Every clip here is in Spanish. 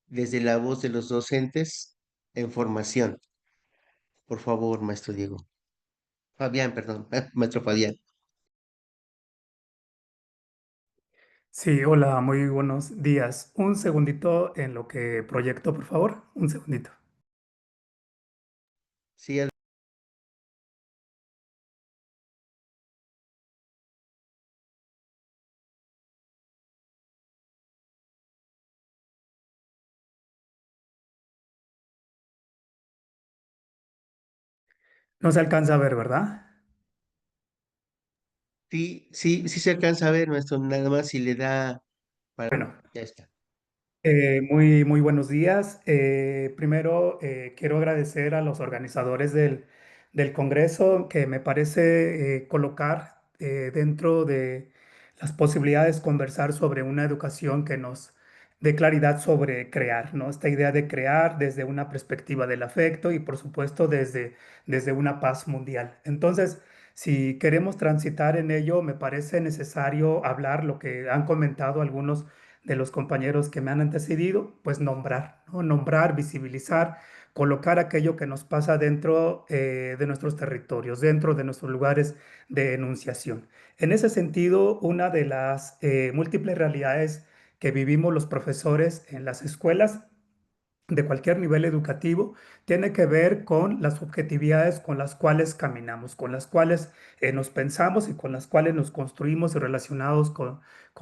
desde la voz de los docentes en formación. Por favor, maestro Diego. Fabián, perdón, maestro Fabián. Sí, hola, muy buenos días. Un segundito en lo que proyecto, por favor. Un segundito. Sí, No se alcanza a ver, ¿verdad? sí, sí, sí se alcanza a ver, maestro, nada más si le da para... Bueno, Ya está. muy buenos días. Primero, quiero agradecer a los organizadores del Congreso que me parece colocar dentro de las posibilidades conversar sobre una educación que nos dé claridad sobre crear, ¿no? Esta idea de crear desde una perspectiva del afecto y, por supuesto, desde una paz mundial. Entonces, si queremos transitar en ello, me parece necesario hablar lo que han comentado algunos de los compañeros que me han antecedido, pues nombrar, ¿no? Nombrar, visibilizar, colocar aquello que nos pasa dentro de nuestros territorios, dentro de nuestros lugares de enunciación. En ese sentido, una de las múltiples realidades que vivimos los profesores en las escuelas de cualquier nivel educativo tiene que ver con las subjetividades con las cuales caminamos, con las cuales nos pensamos y con las cuales nos construimos y relacionados con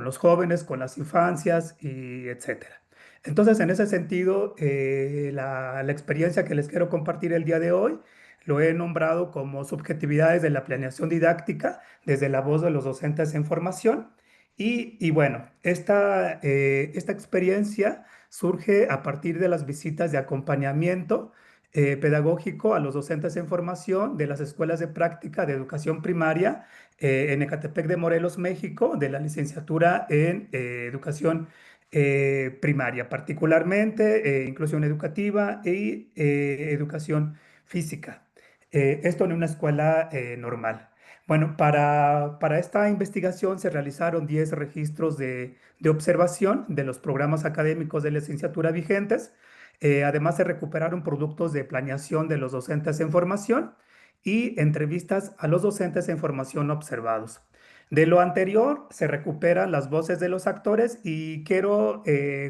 los jóvenes, con las infancias y etcétera. Entonces, en ese sentido, la experiencia que les quiero compartir el día de hoy lo he nombrado como subjetividades de la planeación didáctica desde la voz de los docentes en formación. Y bueno, esta experiencia surge a partir de las visitas de acompañamiento pedagógico a los docentes en formación de las escuelas de práctica de educación primaria en Ecatepec de Morelos, México, de la licenciatura en educación primaria, particularmente inclusión educativa y educación física. Esto en una escuela normal. Bueno, para esta investigación se realizaron 10 registros de observación de los programas académicos de licenciatura vigentes. Además, se recuperaron productos de planeación de los docentes en formación y entrevistas a los docentes en formación observados. De lo anterior, se recuperan las voces de los actores y quiero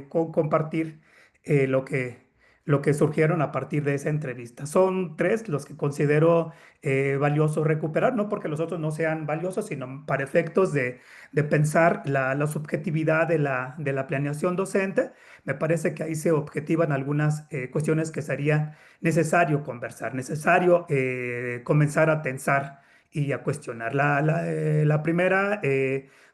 compartir eh, lo que, lo que surgieron a partir de esa entrevista. Son tres los que considero valiosos recuperar, no porque los otros no sean valiosos, sino para efectos de pensar la subjetividad de la planeación docente. Me parece que ahí se objetivan algunas cuestiones que sería necesario conversar, necesario comenzar a tensar y a cuestionar. La primera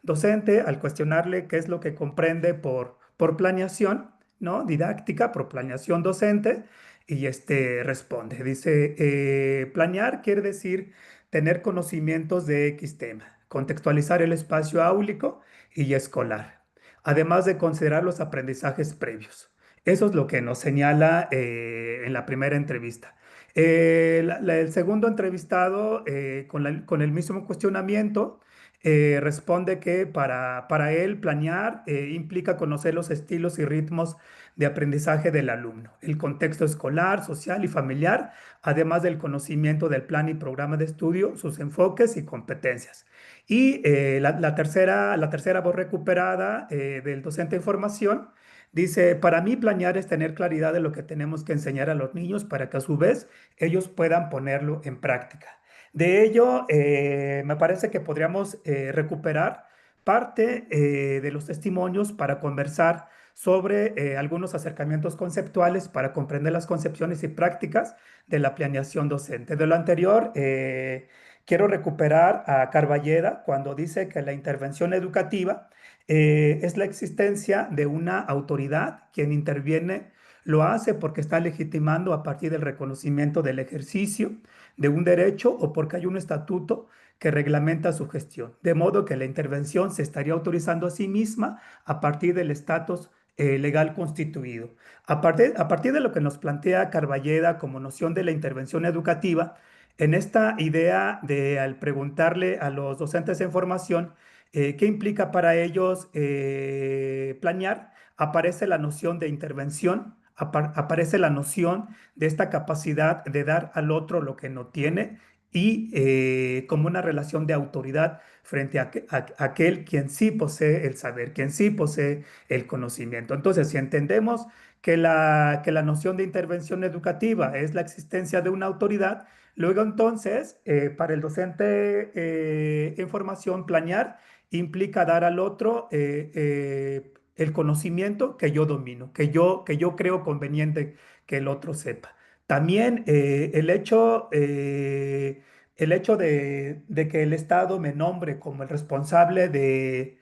docente, al cuestionarle qué es lo que comprende por planeación, ¿no? Didáctica, por planeación docente, y este responde, dice, planear quiere decir tener conocimientos de X tema, contextualizar el espacio áulico y escolar, además de considerar los aprendizajes previos. Eso es lo que nos señala en la primera entrevista. El segundo entrevistado, con el mismo cuestionamiento, responde que para él planear implica conocer los estilos y ritmos de aprendizaje del alumno, el contexto escolar, social y familiar, además del conocimiento del plan y programa de estudio, sus enfoques y competencias. Y la tercera voz recuperada del docente en formación dice, para mí planear es tener claridad de lo que tenemos que enseñar a los niños para que a su vez ellos puedan ponerlo en práctica. De ello, me parece que podríamos recuperar parte de los testimonios para conversar sobre algunos acercamientos conceptuales para comprender las concepciones y prácticas de la planeación docente. De lo anterior, quiero recuperar a Carballeda cuando dice que la intervención educativa es la existencia de una autoridad quien interviene, lo hace porque está legitimando a partir del reconocimiento del ejercicio de un derecho o porque hay un estatuto que reglamenta su gestión. De modo que la intervención se estaría autorizando a sí misma a partir del estatus legal constituido. A partir de lo que nos plantea Carballeda como noción de la intervención educativa, en esta idea de al preguntarle a los docentes en formación qué implica para ellos planear, aparece la noción de intervención, aparece la noción de esta capacidad de dar al otro lo que no tiene y como una relación de autoridad frente a aquel quien sí posee el saber, quien sí posee el conocimiento. Entonces, si entendemos que la noción de intervención educativa es la existencia de una autoridad, luego entonces, para el docente en formación, planear implica dar al otro el conocimiento que yo domino, que yo creo conveniente que el otro sepa. También el hecho de que el Estado me nombre como el responsable de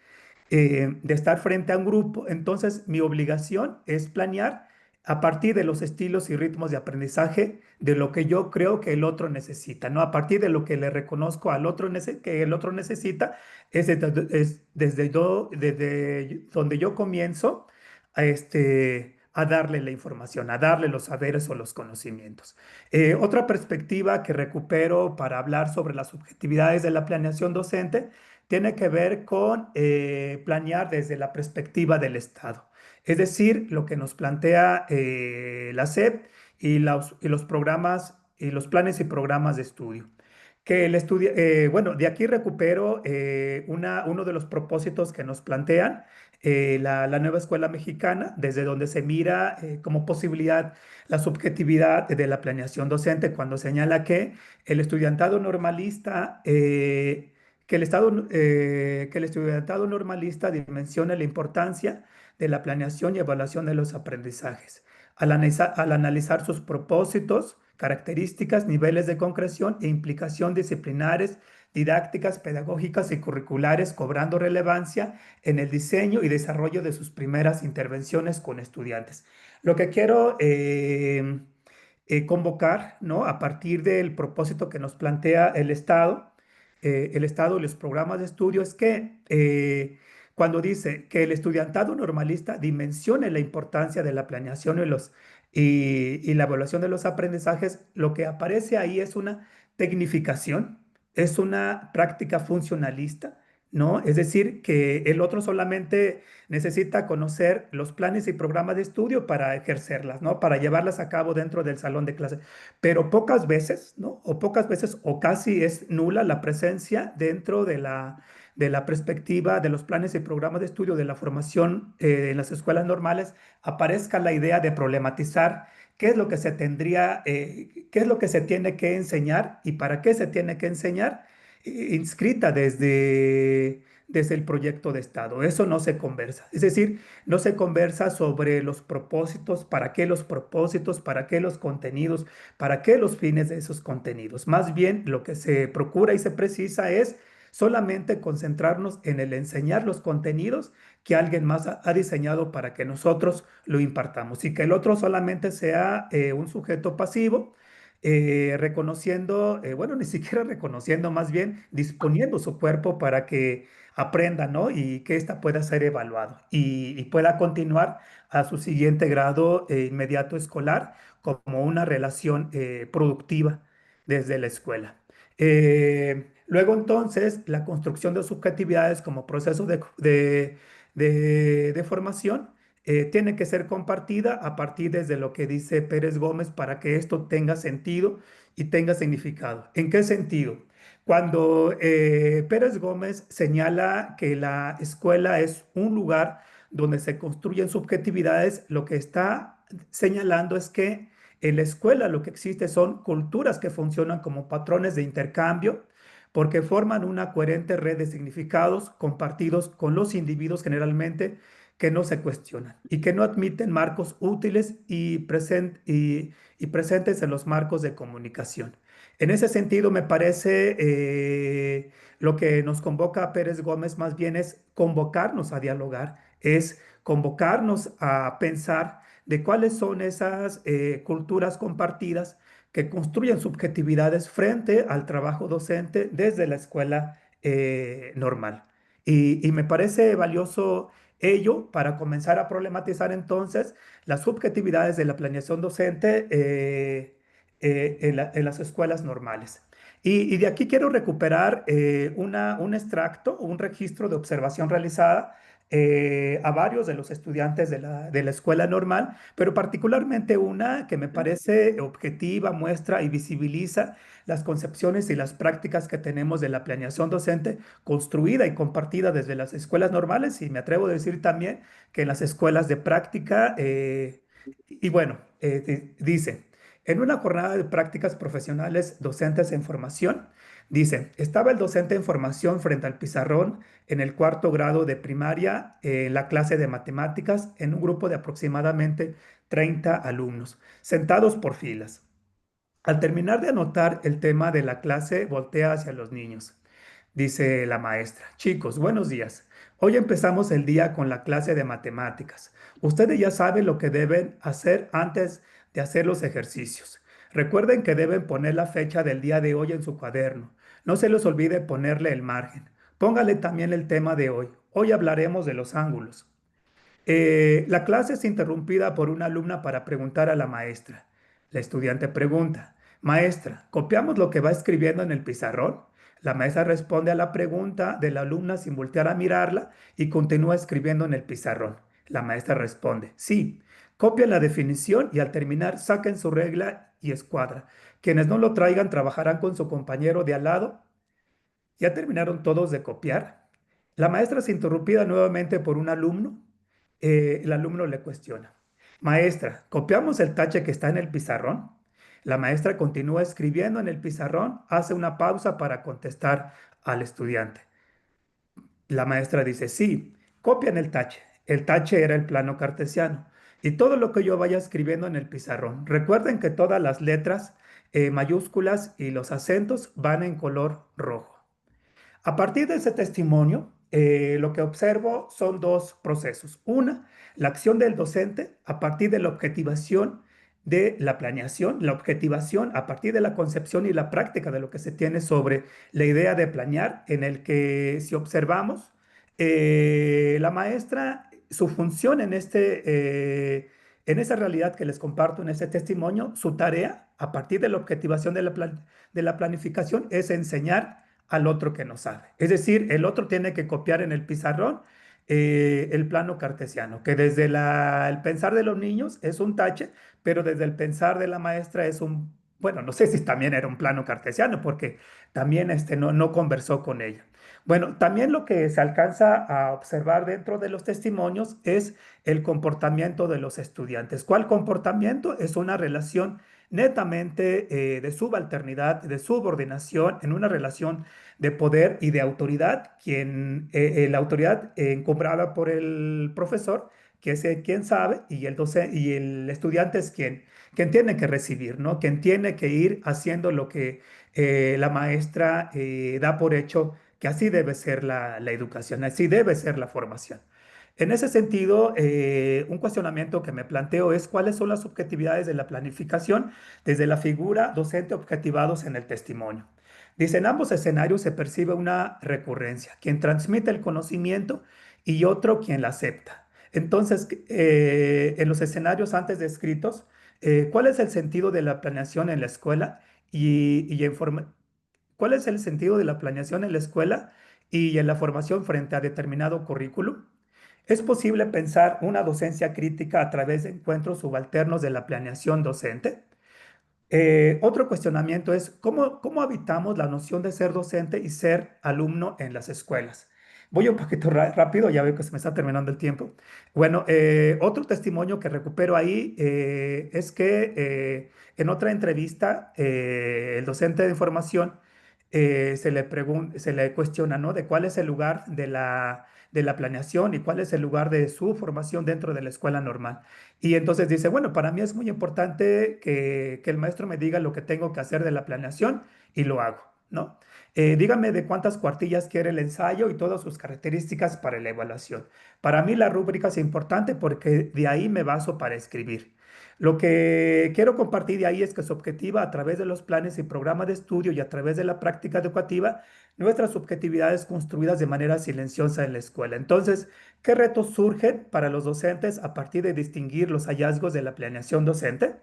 estar frente a un grupo, entonces mi obligación es planear a partir de los estilos y ritmos de aprendizaje de lo que yo creo que el otro necesita, ¿no? A partir de lo que le reconozco al otro que el otro necesita, desde donde yo comienzo a darle la información, a darle los saberes o los conocimientos. Otra perspectiva que recupero para hablar sobre las subjetividades de la planeación docente tiene que ver con planear desde la perspectiva del Estado. Es decir, lo que nos plantea la SEP y los programas y los planes y programas de estudio. Bueno, de aquí recupero uno de los propósitos que nos plantean la nueva escuela mexicana, desde donde se mira como posibilidad la subjetividad de la planeación docente, cuando señala que el estudiantado normalista, que el estudiantado normalista dimensiona la importancia de la planeación y evaluación de los aprendizajes. Al analizar sus propósitos, características, niveles de concreción e implicación disciplinares, didácticas, pedagógicas y curriculares, cobrando relevancia en el diseño y desarrollo de sus primeras intervenciones con estudiantes. Lo que quiero convocar, ¿no? A partir del propósito que nos plantea el Estado y los programas de estudio, es que cuando dice que el estudiantado normalista dimensione la importancia de la planeación y la evaluación de los aprendizajes, lo que aparece ahí es una tecnificación, es una práctica funcionalista, ¿no? Es decir, que el otro solamente necesita conocer los planes y programas de estudio para ejercerlas, ¿no? Para llevarlas a cabo dentro del salón de clase. Pero pocas veces, ¿no? O pocas veces, o casi es nula la presencia dentro de la perspectiva de los planes y programas de estudio de la formación en las escuelas normales, aparezca la idea de problematizar qué es lo que se tendría, qué es lo que se tiene que enseñar y para qué se tiene que enseñar, inscrita desde el proyecto de Estado. Eso no se conversa. Es decir, no se conversa sobre los propósitos, para qué los contenidos, para qué los fines de esos contenidos. Más bien, lo que se procura y se precisa es solamente concentrarnos en el enseñar los contenidos que alguien más ha diseñado para que nosotros lo impartamos y que el otro solamente sea un sujeto pasivo, reconociendo, bueno, ni siquiera reconociendo, más bien disponiendo su cuerpo para que aprenda, ¿no? Y que ésta pueda ser evaluado y pueda continuar a su siguiente grado inmediato escolar como una relación productiva desde la escuela. Luego entonces, la construcción de subjetividades como proceso de formación tiene que ser compartida a partir desde lo que dice Pérez Gómez para que esto tenga sentido y tenga significado. ¿En qué sentido? Cuando Pérez Gómez señala que la escuela es un lugar donde se construyen subjetividades, lo que está señalando es que en la escuela lo que existe son culturas que funcionan como patrones de intercambio porque forman una coherente red de significados compartidos con los individuos generalmente que no se cuestionan y que no admiten marcos útiles y presentes en los marcos de comunicación. En ese sentido, me parece lo que nos convoca a Pérez Gómez más bien es convocarnos a dialogar, es convocarnos a pensar de cuáles son esas culturas compartidas que construyen subjetividades frente al trabajo docente desde la escuela normal. Y me parece valioso ello para comenzar a problematizar entonces las subjetividades de la planeación docente en las escuelas normales. Y de aquí quiero recuperar un extracto, un registro de observación realizada a varios de los estudiantes de la escuela normal, pero particularmente una que me parece objetiva, muestra y visibiliza las concepciones y las prácticas que tenemos de la planeación docente construida y compartida desde las escuelas normales y me atrevo a decir también que en las escuelas de práctica. Y bueno, dice, en una jornada de prácticas profesionales docentes en formación, dice, estaba el docente en formación frente al pizarrón en el cuarto grado de primaria, la clase de matemáticas, en un grupo de aproximadamente 30 alumnos, sentados por filas. Al terminar de anotar el tema de la clase, voltea hacia los niños. Dice la maestra, chicos, buenos días. Hoy empezamos el día con la clase de matemáticas. Ustedes ya saben lo que deben hacer antes de hacer los ejercicios. Recuerden que deben poner la fecha del día de hoy en su cuaderno. No se les olvide ponerle el margen. Póngale también el tema de hoy. Hoy hablaremos de los ángulos. La clase es interrumpida por una alumna para preguntar a la maestra. La estudiante pregunta, maestra, ¿copiamos lo que va escribiendo en el pizarrón? La maestra responde a la pregunta de la alumna sin voltear a mirarla y continúa escribiendo en el pizarrón. La maestra responde, sí, copien la definición y al terminar saquen su regla y escuadra. Quienes no lo traigan trabajarán con su compañero de al lado. ¿Ya terminaron todos de copiar? La maestra es interrumpida nuevamente por un alumno. El alumno le cuestiona. Maestra, ¿copiamos el tache que está en el pizarrón? La maestra continúa escribiendo en el pizarrón, hace una pausa para contestar al estudiante. La maestra dice, sí, copian el tache. El tache era el plano cartesiano. Y todo lo que yo vaya escribiendo en el pizarrón. Recuerden que todas las letras mayúsculas y los acentos van en color rojo. A partir de ese testimonio, lo que observo son dos procesos. Una, la acción del docente a partir de la objetivación de la planeación, la objetivación a partir de la concepción y la práctica de lo que se tiene sobre la idea de planear, en el que si observamos, la maestra, su función en esa realidad que les comparto en ese testimonio, su tarea a partir de la objetivación de la planificación es enseñar al otro que no sabe. Es decir, el otro tiene que copiar en el pizarrón el plano cartesiano, que desde el pensar de los niños es un tache, pero desde el pensar de la maestra es un, bueno, no sé si también era un plano cartesiano, porque también no conversó con ella. Bueno, también lo que se alcanza a observar dentro de los testimonios es el comportamiento de los estudiantes. ¿Cuál comportamiento? Es una relación netamente de subalternidad, de subordinación, en una relación de poder y de autoridad, la autoridad encumbrada por el profesor, que es quien sabe, y y el estudiante es quien tiene que recibir, ¿no? Quien tiene que ir haciendo lo que la maestra da por hecho, que así debe ser la educación, así debe ser la formación. En ese sentido, un cuestionamiento que me planteo es cuáles son las subjetividades de la planificación desde la figura docente objetivados en el testimonio. Dice, en ambos escenarios se percibe una recurrencia, quien transmite el conocimiento y otro quien la acepta. Entonces, en los escenarios antes descritos, ¿cuál es el sentido de la planeación en la escuela cuál es el sentido de la planeación en la escuela y en la formación frente a determinado currículum? ¿Es posible pensar una docencia crítica a través de encuentros subalternos de la planeación docente? Otro cuestionamiento es cómo habitamos la noción de ser docente y ser alumno en las escuelas. Voy un poquito rápido, ya veo que se me está terminando el tiempo. Bueno, otro testimonio que recupero ahí es que en otra entrevista el docente de información se le cuestiona, ¿no? De cuál es el lugar de la planeación y cuál es el lugar de su formación dentro de la escuela normal. Y entonces dice, bueno, para mí es muy importante que el maestro me diga lo que tengo que hacer de la planeación y lo hago, ¿no? Dígame de cuántas cuartillas quiere el ensayo y todas sus características para la evaluación. Para mí la rúbrica es importante porque de ahí me baso para escribir. Lo que quiero compartir de ahí es que su objetiva a través de los planes y programas de estudio y a través de la práctica educativa, nuestras subjetividades construidas de manera silenciosa en la escuela. Entonces, ¿qué retos surgen para los docentes a partir de distinguir los hallazgos de la planeación docente?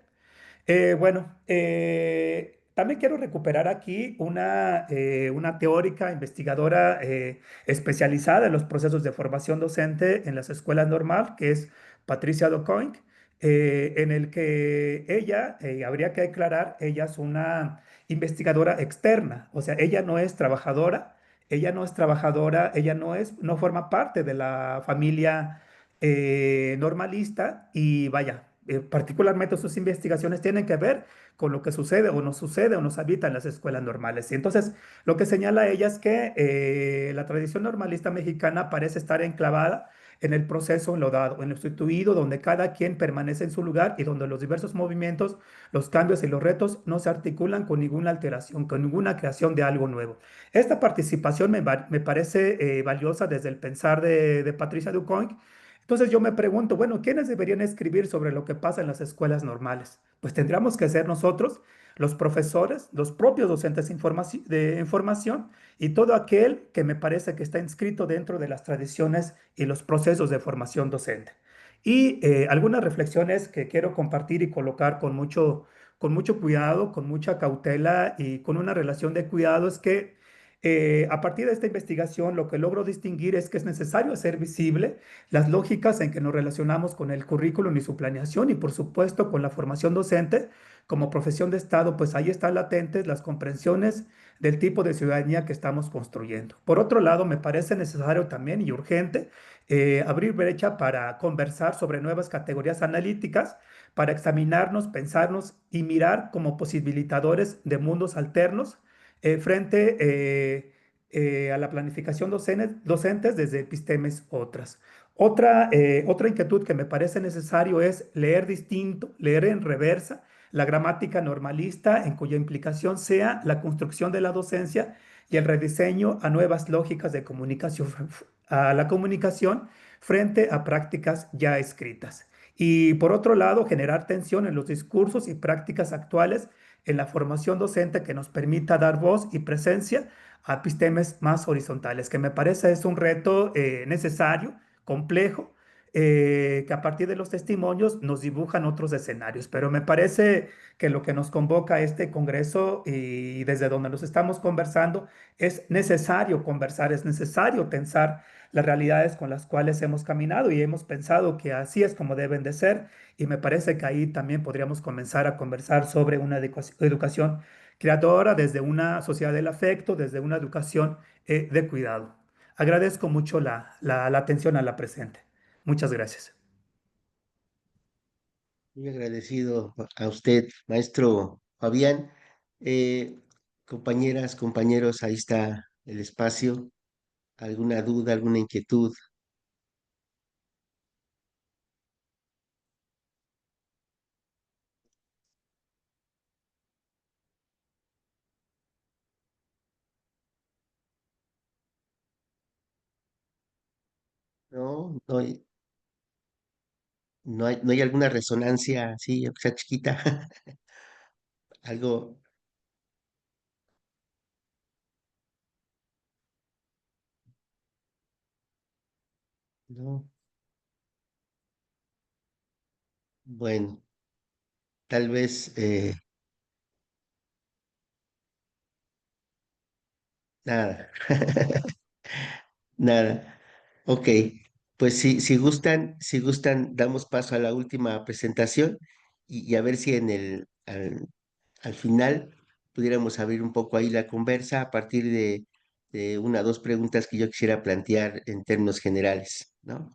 Bueno, también quiero recuperar aquí una teórica investigadora especializada en los procesos de formación docente en las escuelas normal, que es Patricia Docoink, en el que ella, habría que aclarar, ella es una investigadora externa, o sea, ella no es trabajadora, ella no forma parte de la familia normalista y vaya, particularmente sus investigaciones tienen que ver con lo que sucede o nos habita en las escuelas normales. Y entonces, lo que señala ella es que la tradición normalista mexicana parece estar enclavada en el proceso enlodado, en el sustituido, donde cada quien permanece en su lugar y donde los diversos movimientos, los cambios y los retos no se articulan con ninguna alteración, con ninguna creación de algo nuevo. Esta participación me parece valiosa desde el pensar de Patricia Ducoing. Entonces yo me pregunto, bueno, ¿quiénes deberían escribir sobre lo que pasa en las escuelas normales? Pues tendríamos que ser nosotros, los profesores, los propios docentes de información y todo aquel que me parece que está inscrito dentro de las tradiciones y los procesos de formación docente. Y algunas reflexiones que quiero compartir y colocar con mucho cuidado, con mucha cautela y con una relación de cuidado es que a partir de esta investigación lo que logro distinguir es que es necesario hacer visible las lógicas en que nos relacionamos con el currículum y su planeación y por supuesto con la formación docente como profesión de Estado, pues ahí están latentes las comprensiones del tipo de ciudadanía que estamos construyendo. Por otro lado, me parece necesario también y urgente abrir brecha para conversar sobre nuevas categorías analíticas, para examinarnos, pensarnos y mirar como posibilitadores de mundos alternos frente a la planificación docentes desde epistemes otras. Otra inquietud que me parece necesario es leer distinto, leer en reversa la gramática normalista en cuya implicación sea la construcción de la docencia y el rediseño a nuevas lógicas de comunicación, a la comunicación frente a prácticas ya escritas. Y por otro lado, generar tensión en los discursos y prácticas actuales en la formación docente que nos permita dar voz y presencia a epistemes más horizontales, que me parece es un reto necesario, complejo, que a partir de los testimonios nos dibujan otros escenarios. Pero me parece que lo que nos convoca a este congreso y desde donde nos estamos conversando es necesario conversar, es necesario pensar las realidades con las cuales hemos caminado y hemos pensado que así es como deben de ser. Y me parece que ahí también podríamos comenzar a conversar sobre una educación creadora desde una sociedad del afecto, desde una educación de cuidado. Agradezco mucho la atención a la presente. Muchas gracias. Muy agradecido a usted, maestro Fabián. Eh, Compañeras, compañeros, ahí está el espacio. ¿Alguna duda, alguna inquietud? No, no hay alguna resonancia así, aunque sea chiquita. Algo, no. Bueno, tal vez nada. Nada. Ok, pues si gustan, damos paso a la última presentación y a ver si al final pudiéramos abrir un poco ahí la conversa a partir de una o dos preguntas que yo quisiera plantear en términos generales, ¿no?